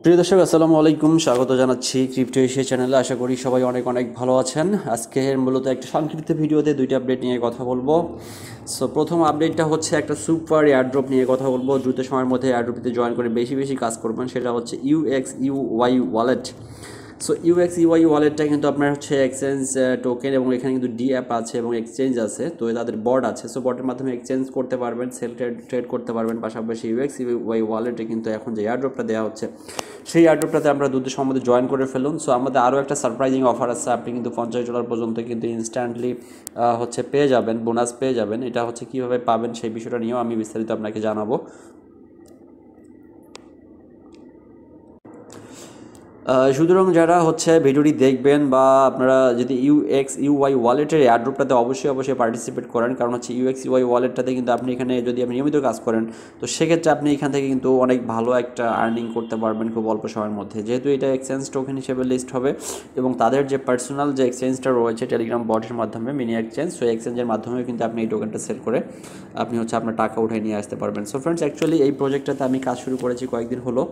প্রিয় দর্শক আসসালামু আলাইকুম, স্বাগত জানাচ্ছি ক্রিপ্টো এশিয়া চ্যানেলে। আশা করি সবাই অনেক অনেক ভালো আছেন। আজকের মূলত একটা সংক্ষিপ্ত ভিডিওতে দুইটা আপডেট নিয়ে কথা বলবো। সো প্রথম আপডেটটা হচ্ছে একটা সুপার এয়ারড্রপ নিয়ে কথা বলবো। দ্রুত সময়ের মধ্যে এয়ারড্রপটিতে জয়েন করে বেশি বেশি কাজ করবেন। সেটা হচ্ছে UXUY ওয়ালেট। সো UXUY ওয়ালেটটা কিন্তু আপনার হচ্ছে এক্সচেঞ্জ টোকেন, এবং এখানে কিন্তু ডি অ্যাপ আছে এবং এক্সচেঞ্জ আছে। তো তাদের বট আছে, সো বটের মাধ্যমে এক্সচেঞ্জ করতে পারবেন, সেল ট্রেড করতে পারবেন। পাশাপাশি UXUY ওয়ালেটে কিন্তু এখন যে এয়ারড্রপটা দেওয়া হচ্ছে, সেই এয়ারড্রপটাতে আমরা দ্রুত সম্বন্ধে জয়েন করে ফেলুন। সো আমাদের আরও একটা সারপ্রাইজিং অফার আছে। আপনি কিন্তু $50 পর্যন্ত কিন্তু ইনস্ট্যান্টলি হচ্ছে পেয়ে যাবেন, বোনাস পেয়ে যাবেন। এটা হচ্ছে কীভাবে পাবেন সেই বিষয়টা নিয়েও আমি বিস্তারিত আপনাকে জানাবো। সুতরাং যারা হচ্ছে ভিডিওটি দেখবেন, বা আপনারা যদি UXUY ওয়ালেটের এয়ারড্রপটাতে অবশ্যই পার্টিসিপেট করেন, কারণ হচ্ছে UXUY ওয়ালেটটাতে কিন্তু আপনি এখানে যদি আপনি নিয়মিত কাজ করেন, তো সেক্ষেত্রে আপনি এখান থেকে কিন্তু অনেক ভালো একটা আর্নিং করতে পারবেন খুব অল্প সময়ের মধ্যে। যেহেতু এটা এক্সচেঞ্জ টোকেন হিসেবে লিস্ট হবে, এবং তাদের যে পার্সোনাল যে এক্সচেঞ্জটা রয়েছে টেলিগ্রাম বটের মাধ্যমে, মিনি এক্সচেঞ্জ, সো এক্সচেঞ্জের মাধ্যমে কিন্তু আপনি এই টোকেনটা সেল করে আপনি হচ্ছে আপনার টাকা উঠে নিয়ে আসতে পারবেন। সো ফ্রেন্ডস, অ্যাকচুয়ালি এই প্রজেক্টটাতে আমি কাজ শুরু করেছি কয়েকদিন হলো।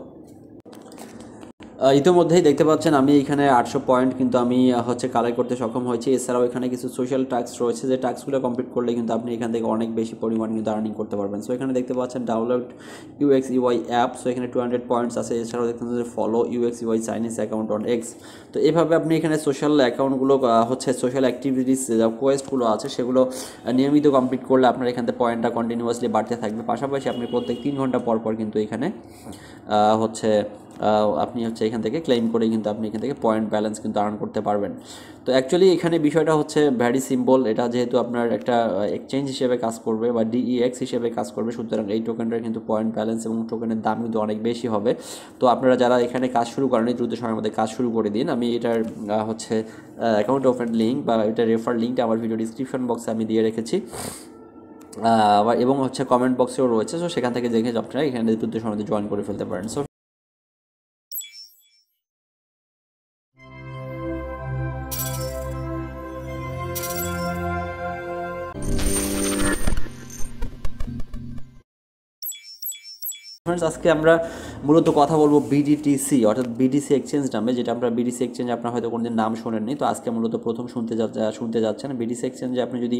ইতিমধ্যেই দেখতে পাচ্ছেন আমি এখানে 800 পয়েন্ট কিন্তু আমি হচ্ছে কালেক্ট করতে সক্ষম হয়েছি। এছাড়াও এখানে কিছু সোশ্যাল টাস্ক রয়েছে, যে টাস্কগুলো কমপ্লিট করলে কিন্তু আপনি এখান থেকে অনেক বেশি পরিমাণ কিন্তু আর্নিং করতে পারবেন। সো এখানে দেখতে পাচ্ছেন ডাউনলোড UXUY অ্যাপ, সো এখানে 200 পয়েন্টস আছে। এছাড়াও দেখতে পাচ্ছেন follow UXUY Chinese account on x. তো এভাবে আপনি এখানে সোশ্যাল অ্যাকাউন্টগুলো হচ্ছে সোশ্যাল অ্যাক্টিভিটিস যা কোয়েস্টগুলো আছে, সেগুলো নিয়মিত কমপ্লিট করলে আপনার এখান থেকে পয়েন্টটা কন্টিনিউয়াসলি বাড়তে থাকবে। পাশাপাশি আপনি প্রত্যেক 3 ঘন্টা পর পর কিন্তু এখানে হচ্ছে আপনি হচ্ছে এখান থেকে ক্লেম করে কিন্তু আপনি এখান থেকে পয়েন্ট ব্যালেন্স কিন্তু আর্ন করতে পারবেন। তো অ্যাকচুয়ালি এখানে বিষয়টা হচ্ছে ভ্যারি সিম্পল। এটা যেহেতু আপনার একটা এক্সচেঞ্জ হিসেবে কাজ করবে বা DEX হিসেবে কাজ করবে, সুতরাং এই টোকেনটার কিন্তু পয়েন্ট ব্যালেন্স এবং টোকেনের দাম কিন্তু অনেক বেশি হবে। তো আপনারা যারা এখানে কাজ শুরু করেন, দ্রুত সময়ের মধ্যে কাজ শুরু করে দিন। আমি এটার হচ্ছে অ্যাকাউন্ট ওপেন লিঙ্ক বা এটা রেফার লিঙ্কটা আমার ভিডিও ডিসক্রিপশন বক্সে আমি দিয়ে রেখেছি, এবং হচ্ছে কমেন্ট বক্সেও রয়েছে। সো সেখান থেকে দেখে আপনারা এখানে দ্রুত সময়ের মধ্যে জয়েন করে ফেলতে পারেন। সো ফ্রেন্ডস, আজকে আমরা মূলত কথা বলবো BDTC অর্থাৎ BTC এক্সচেঞ্জ নামে, যেটা আমরা BTC এক্সচেঞ্জ আপনার হয়তো কোনোদিন নাম শোনেননি। তো আজকে মূলত প্রথম শুনতে যাচ্ছেন। BTC এক্সচেঞ্জে আপনি যদি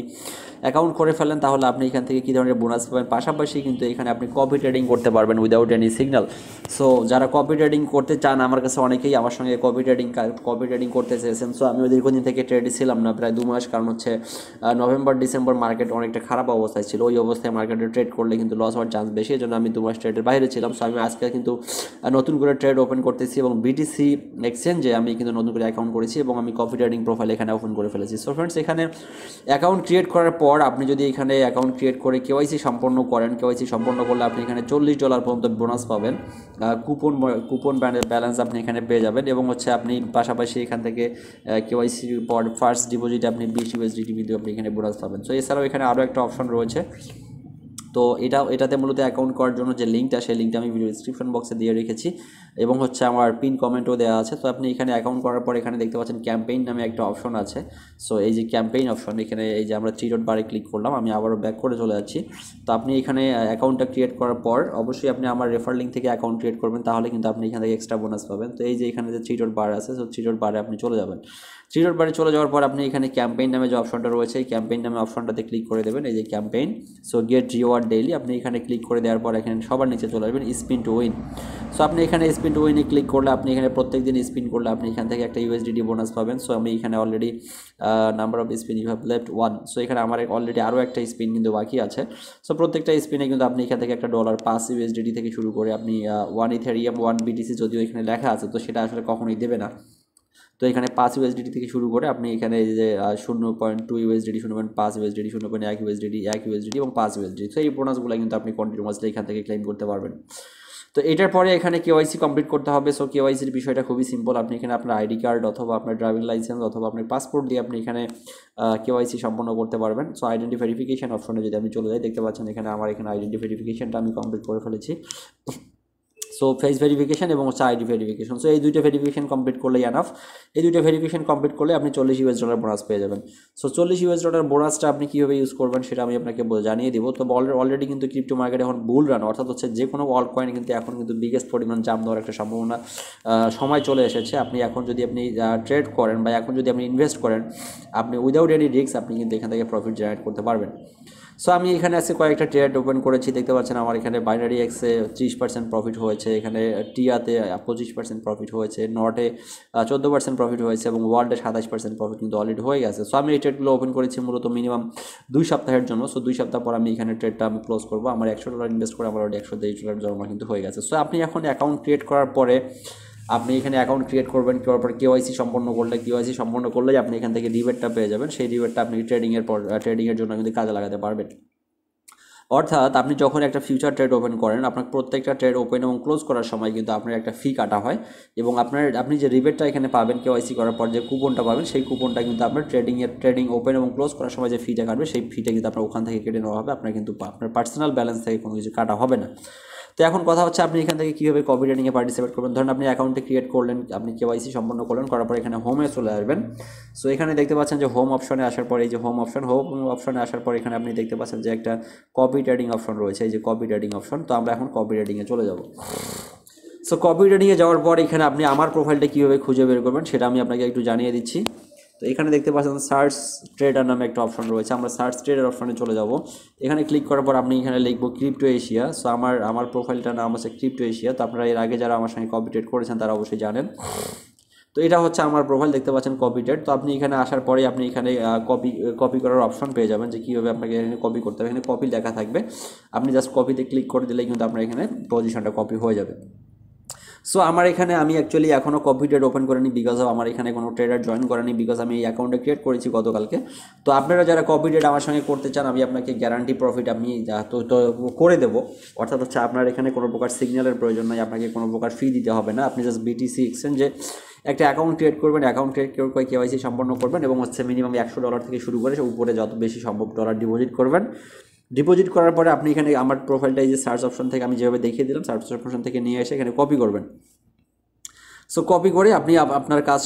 অ্যাকাউন্ট করে ফেলেন, তাহলে আপনি এখান থেকে কী ধরনের বোনাস পাবেন। পাশাপাশি কিন্তু এখানে আপনি কপি ট্রেডিং করতে পারবেন উইদাউট এনি সিগন্যাল। সো যারা কপি ট্রেডিং করতে চান, আমার কাছে অনেকেই আমার সঙ্গে কপি ট্রেডিং করতে চেয়েছেন। সো আমিও দীর্ঘদিন থেকে ট্রেডে ছিলাম না, প্রায় 2 মাস, কারণ হচ্ছে নভেম্বর ডিসেম্বর মার্কেট অনেকটা খারাপ অবস্থায় ছিল। ওই অবস্থায় মার্কেটে ট্রেড করলে কিন্তু লস হওয়ার চান্স বেশি, এই জন্য আমি 2 মাস ট্রেডের বাইরে ছিলাম। সো আমি আজকে কিন্তু নতুন করে ট্রেড ওপেন করতেছি, এবং BTC এক্সচেঞ্জে আমি কিন্তু নতুন করে অ্যাকাউন্ট করেছি, এবং আমি কপি ট্রেডিং প্রোফাইল এখানে ওপেন করে ফেলেছি। সো ফ্রেন্ডস, এখানে অ্যাকাউন্ট ক্রিয়েট করার পর আপনি যদি এখানে অ্যাকাউন্ট ক্রিয়েট করে KYC সম্পন্ন করেন, KYC সম্পন্ন করলে আপনি এখানে $40 পর্যন্ত বোনাস পাবেন। কুপন ব্যালেন্স আপনি এখানে পেয়ে যাবেন, এবং হচ্ছে আপনি পাশাপাশি এখান থেকে KYC পর ফার্স্ট ডিপোজিটে আপনি 20 USDT কিন্তু আপনি এখানে বোনাস পাবেন। সো এছাড়াও এখানে আরও একটা অপশন রয়েছে। তো এটাতে মূলত অ্যাকাউন্ট করার জন্য যে লিঙ্কটা, সেই লিঙ্কটা আমি ভিডিও ডিসক্রিপশন বক্সে দিয়ে রেখেছি, এবং হচ্ছে আমার পিন কমেন্টও দেওয়া আছে। তো আপনি এখানে অ্যাকাউন্ট করার পর এখানে দেখতে পাচ্ছেন ক্যাম্পেইন নামে একটা অপশন আছে। সো এই যে ক্যাম্পেইন অপশন, এখানে এই যে আমরা 3 ডট বারে ক্লিক করলাম, আমি আবারও ব্যাক করে চলে যাচ্ছি। তো আপনি এখানে অ্যাকাউন্টটা ক্রিয়েট করার পর অবশ্যই আপনি আমার রেফার লিঙ্ক থেকে অ্যাকাউন্ট ক্রিয়েট করবেন, তাহলে কিন্তু আপনি এখান থেকে এক্সট্রা বোনাস পাবেন। তো এই যে এখানে যে 3 ডট বার আছে, সো 3 ডট বারে আপনি চলে যাবেন। 3 ডট বারে চলে যাওয়ার পর আপনি এখানে ক্যাম্পেইন নামে যে অপশনটা রয়েছে, এই ক্যাম্পেইন নামে অপশনটাতে ক্লিক করে দেবেন। এই যে campaign, so get reward daily, আপনি এখানে ক্লিক করে দেওয়ার পর এখানে সবার নিচে চলে আসবেন স্পিন টু উইন। সো আপনি এখানে স্পিন টু উইনে ক্লিক করলে আপনি এখানে প্রত্যেক দিন স্পিন করলে আপনি এখান থেকে একটা USDT বোনাস পাবেন। সো আমি এখানে already number of spin you have left 1। So এখানে আমার অলরেডি আরও একটা স্পিন কিন্তু বাকি আছে। সো প্রত্যেকটা স্পিনে কিন্তু আপনি এখান থেকে একটা $5 USDT থেকে শুরু করে আপনি 1 ইথেরিয়াম 1 BTC, যদিও এখানে লেখা আছে, তো সেটা আসলে কখনোই দেবে না। তো এখানে 5 USDT থেকে শুরু করে আপনি এখানে এই যে 0.2 USDT, 0.5 USDT, 0.1 USDT, 1 USDT এবং 5 USDT, তো এই বোনাসগুলো কিন্তু আপনি কন্টিনিউয়াসলি এখান থেকে ক্লেম করতে পারবেন। তো এটার পরে এখানে KYC কমপ্লিট করতে হবে। সো KYCর বিষয়টা খুবই সিম্পল। আপনি এখানে আপনার ID কার্ড অথবা আপনার ড্রাইভিং লাইসেন্স অথবা আপনার পাসপোর্ট দিয়ে আপনি এখানে KYC সম্পন্ন করতে পারবেন। সো আইডেন্টি ভেরিফিকেশন অপশনে যদি আমি চলে যাই, দেখতে পাচ্ছেন এখানে আমার এখানে আইডেন্টি ভেরিফিকেশনটা আমি কমপ্লিট করে ফেলেছি। সো ফেস ভেরিফিকেশন এবং হচ্ছে আইডি ভেরিফিকেশন, সো এই দুইটা ভেরিফিকেশন কমপ্লিট করলে এনাফ। এই দুইটা ভেরিফিকেশন কমপ্লিট করলে আপনি $40 বোনাস পেয়ে যাবেন। সো $40 বোনাসটা আপনি কীভাবে ইউজ করবেন সেটা আমি আপনাকে জানিয়ে দিব। তো অলরেডি কিন্তু ক্রিপ্টো মার্কেট এখন বুল রান, অর্থাৎ হচ্ছে যে কোনো অল কয়েন কিন্তু এখন কিন্তু বিগেস্ট পরিমাণ জাম দেওয়ার একটা সম্ভাবনা সময় চলে এসেছে। আপনি এখন যদি আপনি ট্রেড করেন বা এখন যদি আপনি ইনভেস্ট করেন, আপনি উইদাউট এনি রিস্ক আপনি কিন্তু এখান থেকে প্রফিট জেনারেট করতে পারবেন। সো আমি এখানে আজকে কয়েকটা ট্রেড ওপেন করেছি, দেখতে পাচ্ছেন আমার এখানে বাইনারি এক্সে 30% প্রফিট হয়েছে, এখানে টিয়াতে 25% প্রফিট হয়েছে, নটে 14% প্রফিট হয়েছে এবং ওয়ার্ল্ডে 27% প্রফিট কিন্তু অলরেডি হয়ে গেছে। সো আমি এই ট্রেডগুলো ওপেন করেছি মূলত মিনিমাম 2 সপ্তাহের জন্য। সো 2 সপ্তাহ পর আমি এখানে ট্রেডটা আমি ক্লোজ করবো। আমার $100 ইনভেস্ট করে আমার অলরেডি $123 জমা কিন্তু হয়ে গেছে। সো আপনি এখন অ্যাকাউন্ট ক্রিয়েট করার পরে আপনি এখানে অ্যাকাউন্ট ক্রিয়েট করবেন, করার পর কেওয়াইসি সম্পন্ন করলেই আপনি এখান থেকে রিবেটটা পেয়ে যাবেন। সেই রিবেটটা আপনি ট্রেডিংয়ের জন্য কিন্তু কাজে লাগাতে পারবেন। অর্থাৎ আপনি যখন একটা ফিউচার ট্রেড ওপেন করেন, আপনার প্রত্যেকটা ট্রেড ওপেন এবং ক্লোজ করার সময় কিন্তু আপনার একটা ফি কাটা হয় এবং আপনি যে রিবেটটা এখানে পাবেন কেওয়াইসি করার পর যে কুপনটা পাবেন, সেই কুপনটা কিন্তু আপনার ট্রেডিং ওপেন এবং ক্লোজ করার সময় যে ফিটা কাটবে সেই ফিটা কিন্তু আপনার ওখান থেকে কেটে নেওয়া হবে। আপনার কিন্তু আপনার পার্সোনাল ব্যালেন্স থেকে কোনো কিছু কাটা হবে না। তো এখন কথা হচ্ছে আপনি এখান থেকে কীভাবে কপি ট্রেডিংয়ে পার্টিসিপেট করবেন। ধরুন আপনি অ্যাকাউন্টে ক্রিয়েট করলেন, আপনি কেওয়াইসি সম্পন্ন করলেন, করার পর এখানে হোমে চলে আসবেন। সো এখানে দেখতে পাচ্ছেন যে হোম অপশনে আসার পর এই যে হোম অপশনে আসার পর এখানে আপনি দেখতে পাচ্ছেন যে একটা কপি ট্রেডিং অপশন রয়েছে, এই যে কপি ট্রেডিং অপশন। তো আমরা এখন কপি ট্রেডিংয়ে চলে যাব। সো কপি ট্রেডিংয়ে যাওয়ার পর এখানে আপনি আমার প্রোফাইলটা কীভাবে খুঁজে বের করবেন সেটা আমি আপনাকে একটু জানিয়ে দিচ্ছি। তো এখানে দেখতে পাচ্ছেন সার্চ ট্রেডার নামে একটা অপশন রয়েছে, আমরা সার্চ ট্রেডার অপশনে চলে যাব। এখানে ক্লিক করার পর আপনি এখানে লিখবো ক্রিপ্টো এশিয়া। সো আমার প্রোফাইলটার নাম হচ্ছে ক্রিপ্টো এশিয়া। তো আপনারা এর আগে যারা আমার সঙ্গে কপি ট্রেড করেছেন তারা অবশ্যই জানেন। তো এটা হচ্ছে আমার প্রোফাইল, দেখতে পাচ্ছেন কপি ট্রেড। তো আপনি এখানে আসার পরে আপনি এখানে কপি করার অপশন পেয়ে যাবেন যে কীভাবে আপনাকে এখানে কপি করতে হবে। এখানে কপি লেখা থাকবে, আপনি জাস্ট কপিতে ক্লিক করে দিলেই কিন্তু আপনার এখানে পজিশনটা কপি হয়ে যাবে। সো আমার এখানে আমি অ্যাকচুয়ালি এখনও কপি ট্রেড ওপেন করিনি, বিকজ অফ আমার এখানে কোনো ট্রেডার জয়েন করেনি, বিকজ আমি এই অ্যাকাউন্টে ক্রিয়েট করেছি গতকালকে। তো আপনারা যারা কপি ট্রেড আমার সঙ্গে করতে চান, আমি আপনাকে গ্যারান্টি প্রফিট আমি তো করে দেবো। অর্থাৎ হচ্ছে আপনার এখানে কোনো প্রকার সিগন্যালের প্রয়োজন নয়, আপনাকে কোনো প্রকার ফি দিতে হবে না। আপনি জাস্ট বিটিসি এক্সচেঞ্জে একটা অ্যাকাউন্ট ক্রিয়েট করবেন, অ্যাকাউন্ট ক্রিয়েট করে কেওয়াইসি সম্পন্ন করবেন এবং হচ্ছে মিনিমাম $100 থেকে শুরু করে উপরে যত বেশি সম্ভব ডলার ডিপোজিট করবেন। ডিপোজিট করার পরে আপনি এখানে আমার প্রোফাইলটা এই যে সার্চ অপশন থেকে আমি যেভাবে দেখিয়ে দিলাম, সার্চ অপশন থেকে নিয়ে এসে এখানে কপি করবেন। সো কপি করে আপনার কাজ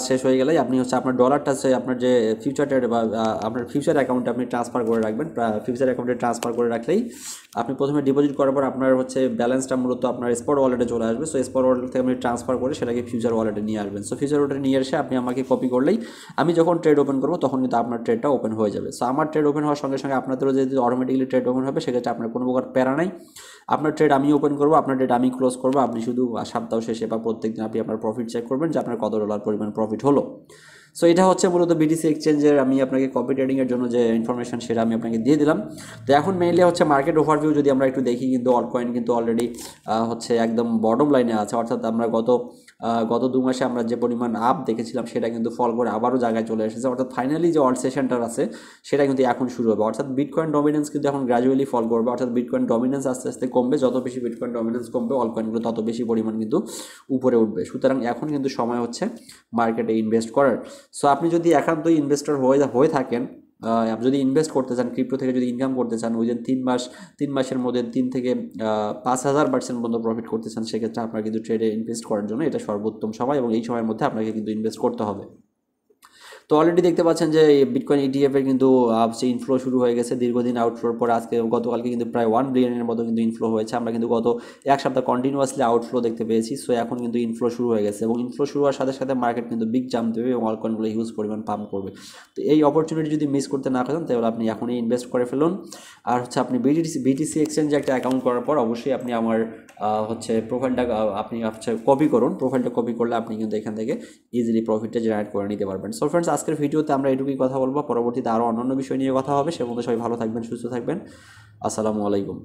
শেষ হয়ে গেলে আপনি হচ্ছে আপনার ডলারটা আপনার যে ফিউচার ট্রেড বা আপনার ফিউচার অ্যাকাউন্টে আপনি ট্রান্সফার করে রাখবেন। ফিউচার অ্যাকাউন্টে ট্রান্সফার করে রাখলেই আপনি প্রথমে ডিপোজিট করার পর আপনার হচ্ছে ব্যালেন্সটা মূলত আপনার স্পট ওয়ালেটে চলে আসবে। সো স্পট ওয়ালেট থেকে আপনি ট্রান্সফার করে সেটাকে ফিউচার ওয়ালেটে নিয়ে আসবেন। সো ফিউচার ওয়ালেটে নিয়ে এসে আপনি আমাকে কপি করলেই আমি যখন ট্রেড ওপেন করবো তখন কিন্তু আপনার ট্রেডটা ওপেন হয়ে যাবে। সো আমার ট্রেড ওপেন হওয়ার সঙ্গে সঙ্গে আপনাদেরও যদি অটোমেটিক্যালি ট্রেড ওপেন হবে, সেক্ষেত্রে আপনার কোনো প্রকার প্যারা নাই। আপনার ট্রেড আমি ওপেন করবো, আপনার ট্রেড আমি ক্লোজ করবো। আপনি শুধু সপ্তাহ শেষে বা প্রত্যেকদিন আপনি আপনার প্রফিট চেক করবেন যে আপনার কত ডলার পরিমাণ প্রফিট হলো। সো এটা হচ্ছে মূলত বিটিসি এক্সচেঞ্জের আমি আপনাকে কপি ট্রেডিংয়ের জন্য যে ইনফরমেশন সেটা আমি আপনাকে দিয়ে দিলাম। তো এখন মেইনলি হচ্ছে মার্কেট ওভারভিউ যদি আমরা একটু দেখি, কিন্তু অল কয়েন কিন্তু অলরেডি হচ্ছে একদম বটম লাইনে আছে। অর্থাৎ আমরা গত 2 মাসে আমরা যে পরিমাণ আপ দেখেছিলাম সেটা কিন্তু ফল করে আবারও জায়গায় চলে এসেছে। অর্থাৎ ফাইনালি যে অল্ট সেশনটা আছে সেটা কিন্তু এখন শুরু হবে। অর্থাৎ বিটকয়েন ডমিনেন্স কিন্তু এখন গ্র্যাজুয়ালি ফল করবে। অর্থাৎ বিটকয়েন ডমিনেন্স আস্তে আস্তে কমবে, যত বেশি বিটকয়েন ডমিনেন্স কমবে অল কয়েনগুলো তত বেশি পরিমাণ কিন্তু উপরে উঠবে। সুতরাং এখন কিন্তু সময় হচ্ছে মার্কেটে ইনভেস্ট করার। সো আপনি যদি একান্তই ইনভেস্টর হয়ে থাকেন, যদি ইনভেস্ট করতে চান, ক্রিপ্টো থেকে যদি ইনকাম করতে চান, উইদিন 3 মাসের মধ্যে 3 থেকে 5,000% পর্যন্ত প্রফিট করতে চান, সেক্ষেত্রে আপনার কিন্তু ট্রেডে ইনভেস্ট করার জন্য এটা সর্বোত্তম সময় এবং এই সময়ের মধ্যে আপনাকে কিন্তু ইনভেস্ট করতে হবে। তো অলরেডি দেখতে পাচ্ছেন যে বিটকয়েন ইটিএফ এর কিন্তু যে ইনফ্লো শুরু হয়ে গেছে দীর্ঘদিন আউটফ্লোর পর। গতকালকে কিন্তু প্রায় 1 বিলিয়নের মতো কিন্তু ইনফ্লো হয়েছে। আমরা কিন্তু গত 1 সপ্তাহ কন্টিনিউয়াসলি আউটফ্লো দেখতে পেয়েছি। সো এখন কিন্তু ইনফ্লো শুরু হয়ে গেছে এবং ইনফ্লো শুরু হওয়ার সাথে সাথে মার্কেট কিন্তু বিগ জাম্প দেবে এবং অল কয়েনগুলো হিউজ পরিমাণ পাম্প করবে। তো এই অপরচুনিটি যদি মিস করতে না পারেন তাহলে আপনি এখনই ইনভেস্ট করে ফেলুন। আর হচ্ছে আপনি বিটিসি এক্সচেঞ্জে একটা অ্যাকাউন্ট করার পর অবশ্যই আপনি আমার হচ্ছে প্রোফাইলটা আপনি হচ্ছে কপি করুন। প্রোফাইলটা কপি করলে আপনি কিন্তু এখান থেকে ইজিলি প্রফিটটা জেনারেট করে নিতে পারবেন। সো ফ্রেন্ডস, আজকের ভিডিওতে আমরা এটুকুই কথা বলবো। পরবর্তীতে আরও অন্যান্য বিষয় নিয়ে কথা হবে। সে মধ্যে সবাই ভালো থাকবেন, সুস্থ থাকবেন। আসসালামু আলাইকুম।